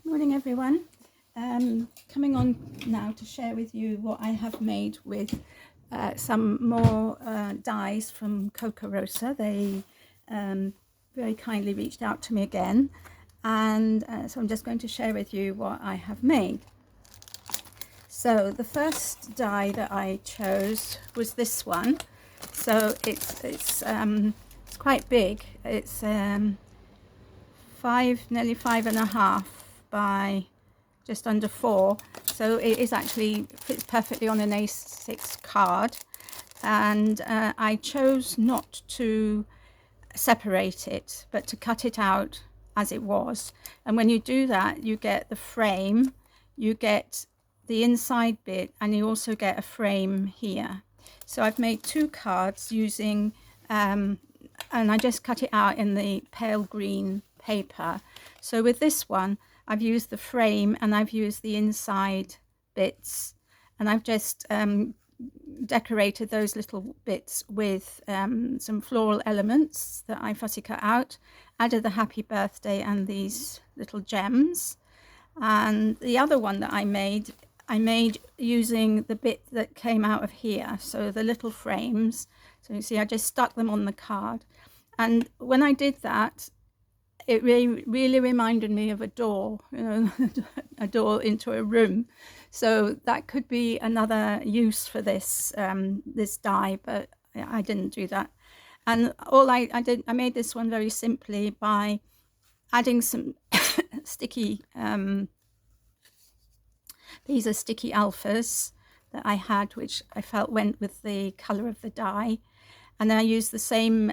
Morning everyone. Coming on now to share with you what I have made with some more dies from Kokorosa. They very kindly reached out to me again, and so I'm just going to share with you what I have made. So the first die that I chose was this one. So it's quite big. It's nearly 5.5 by just under 4, so it is actually fits perfectly on an A6 card, and I chose not to separate it but to cut it out as it was. And when you do that, you get the frame, you get the inside bit, and you also get a frame here. So I've made 2 cards using and I just cut it out in the pale green paper. So with this one, I've used the frame and I've used the inside bits, and I've just decorated those little bits with some floral elements that I fussy cut out, added the happy birthday and these little gems. And the other one that I made using the bit that came out of here, so the little frames. So you see I just stuck them on the card, and when I did that, it really reminded me of a door, you know, a door into a room. So that could be another use for this this die, but I didn't do that. And all I did, I made this one very simply by adding some sticky, these are sticky alphas that I had, which I felt went with the color of the die. And then I used the same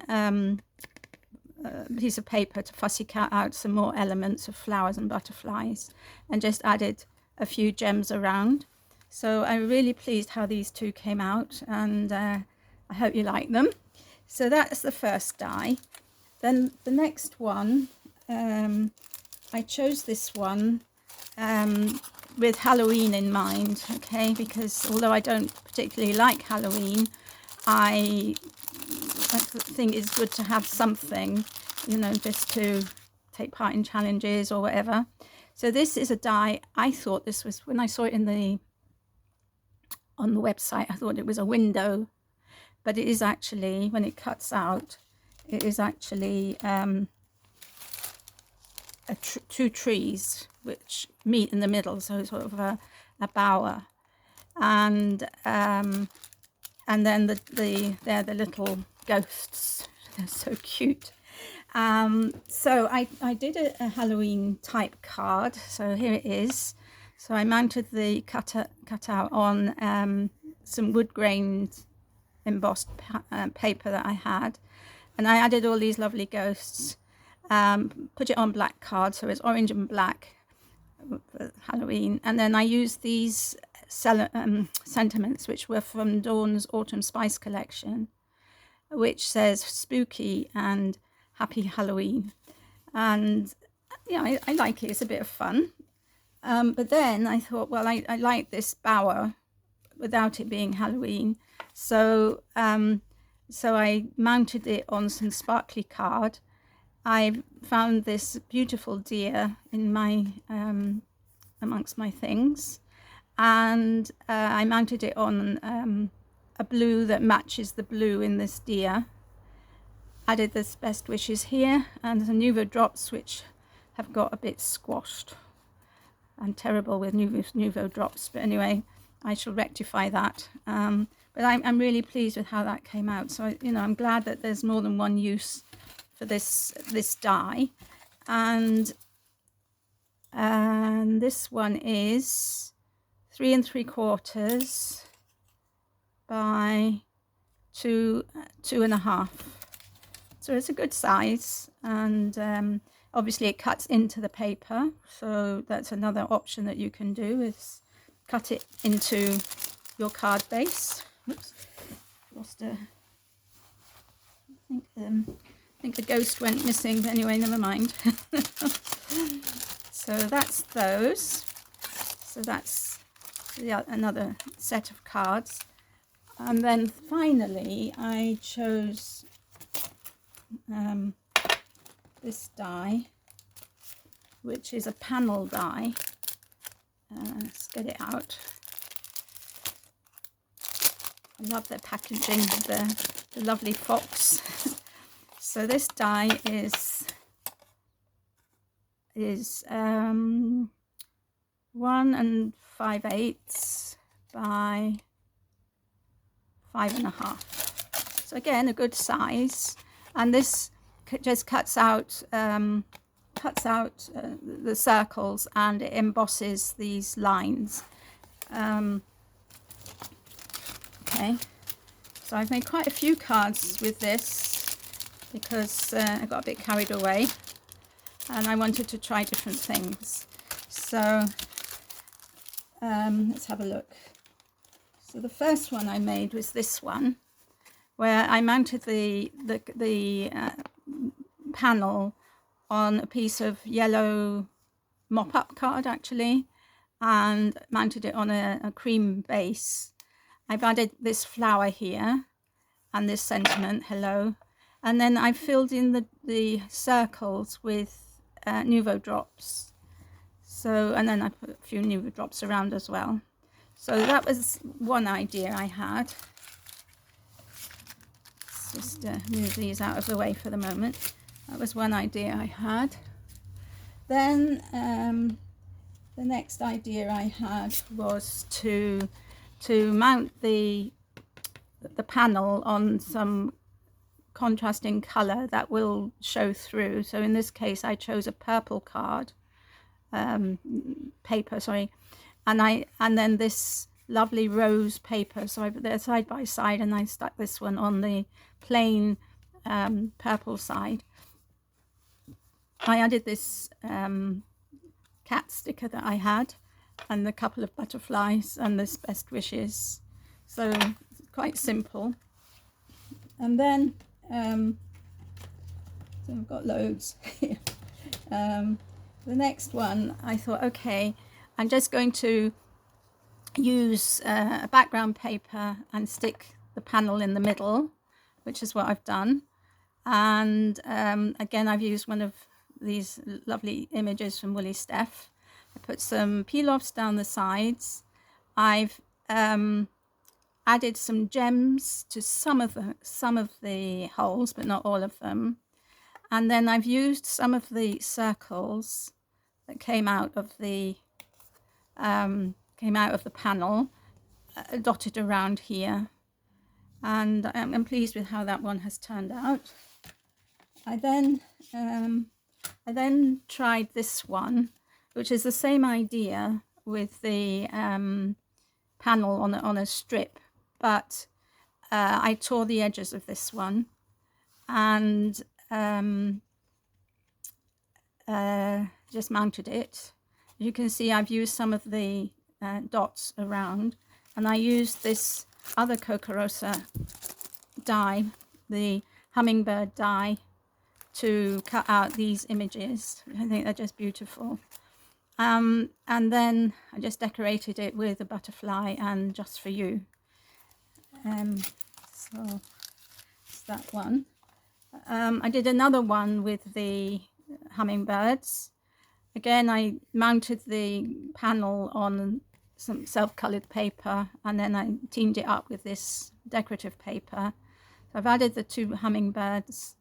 piece of paper to fussy cut out some more elements of flowers and butterflies, and just added a few gems around. So I'm really pleased how these 2 came out, and I hope you like them. So that's the first die. Then the next one, I chose this one with Halloween in mind, okay, because although I don't particularly like Halloween, I think it's good to have something, you know, just to take part in challenges or whatever. So this is a die. I thought this was, when I saw it on the website, I thought it was a window, but it is actually, when it cuts out, it is actually 2 trees which meet in the middle, so it's sort of a bower, and then they're the little ghosts. They're so cute. So I did a Halloween type card. So here it is. So I mounted the cutout on some wood grained embossed paper that I had, and I added all these lovely ghosts. Put it on black card, so it's orange and black for Halloween. And then I used these sentiments, which were from Dawn's Autumn Spice collection, which says spooky and happy Halloween. And yeah, I like it. It's a bit of fun. But then I thought, well, I like this bower without it being Halloween. So I mounted it on some sparkly card. I found this beautiful deer in my amongst my things, and I mounted it on a blue that matches the blue in this deer. Added this best wishes here, and the Nuvo drops, which have got a bit squashed. I'm terrible with Nuvo drops, but anyway, I shall rectify that. But I'm really pleased with how that came out. So you know, I'm glad that there's more than one use for this die. And this one is 3 3/4 by 2.5. So it's a good size, and obviously it cuts into the paper, so that's another option that you can do, is cut it into your card base. Oops, lost a, I think the ghost went missing, but anyway, never mind. So that's those. So that's another set of cards. And then finally I chose this die, which is a panel die. Let's get it out. I love their packaging, the lovely fox. So this die is 1 5/8 by 5.5. So again, a good size, and this just cuts out the circles, and it embosses these lines. Okay, so I've made quite a few cards with this because I got a bit carried away and I wanted to try different things. So let's have a look. So the first one I made was this one, where I mounted the panel on a piece of yellow mop-up card actually, and mounted it on a cream base. I've added this flower here and this sentiment, hello, and then I filled in the circles with Nuvo drops. So, and then I put a few Nuvo drops around as well. So that was one idea I had. Let's just move these out of the way for the moment. That was one idea I had. Then the next idea I had was to mount the panel on some contrasting color that will show through. So in this case I chose a purple card paper, sorry, and then this lovely rose paper. So they're side by side, and I stuck this one on the plain purple side. I added this cat sticker that I had, and a couple of butterflies, and this best wishes. So quite simple. And then so I've got loads here. The next one, I thought, okay, I'm just going to use a background paper and stick the panel in the middle, which is what I've done. And again, I've used one of these lovely images from Woolly Steph. I put some peel-offs down the sides. I've added some gems to some of the holes, but not all of them. And then I've used some of the circles that came out of the panel, dotted around here. And I'm pleased with how that one has turned out. I then tried this one, which is the same idea with the panel on a strip, but I tore the edges of this one and just mounted it. You can see I've used some of the dots around, and I used this other Kokorosa die, the hummingbird die, to cut out these images. I think they're just beautiful. And then I just decorated it with a butterfly and Just For You. So it's that one. I did another one with the hummingbirds. Again, I mounted the panel on some self-colored paper, and then I teamed it up with this decorative paper. So I've added the 2 hummingbirds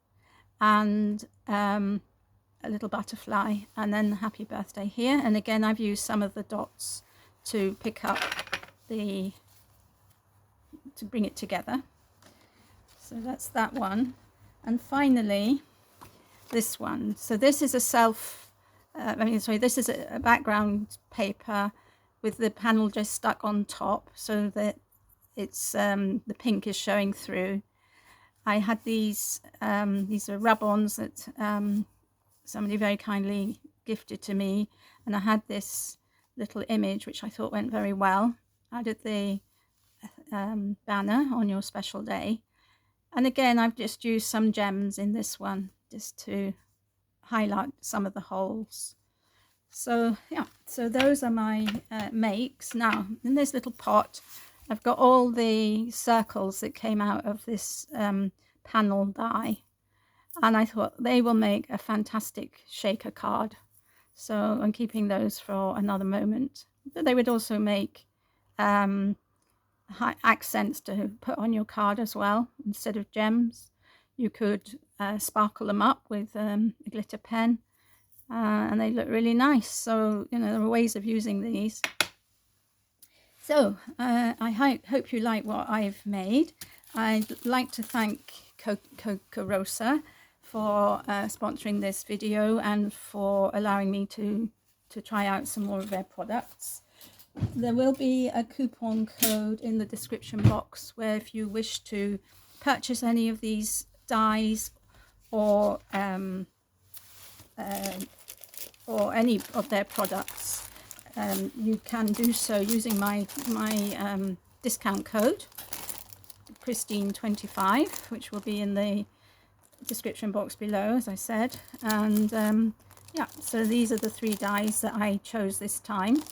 and a little butterfly, and then happy birthday here. And again, I've used some of the dots to pick up to bring it together. So that's that one. And finally, this one. So this is this is a background paper with the panel just stuck on top, so that it's the pink is showing through. I had these are rub-ons that somebody very kindly gifted to me, and I had this little image which I thought went very well. I did the banner on your special day, and again I've just used some gems in this one just to highlight some of the holes. So yeah, so those are my makes. Now in this little pot I've got all the circles that came out of this panel die, and I thought they will make a fantastic shaker card. So I'm keeping those for another moment. But they would also make accents to put on your card as well. Instead of gems, you could sparkle them up with a glitter pen, and they look really nice. So, you know, there are ways of using these. So I hope you like what I've made. I'd like to thank Kokorosa for sponsoring this video and for allowing me to try out some more of their products. There will be a coupon code in the description box where if you wish to purchase any of these dies or any of their products, you can do so using my discount code Christine25, which will be in the description box below, as I said. And yeah, so these are the 3 dies that I chose this time,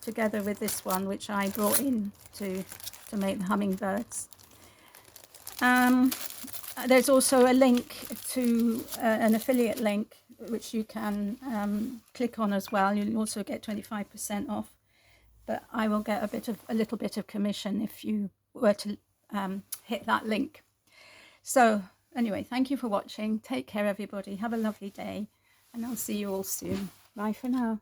together with this one which I brought in to make the hummingbirds. There's also a link to an affiliate link which you can click on as well. You'll also get 25% off, but I will get a little bit of commission if you were to hit that link. So anyway, thank you for watching. Take care, everybody. Have a lovely day, and I'll see you all soon. Bye for now.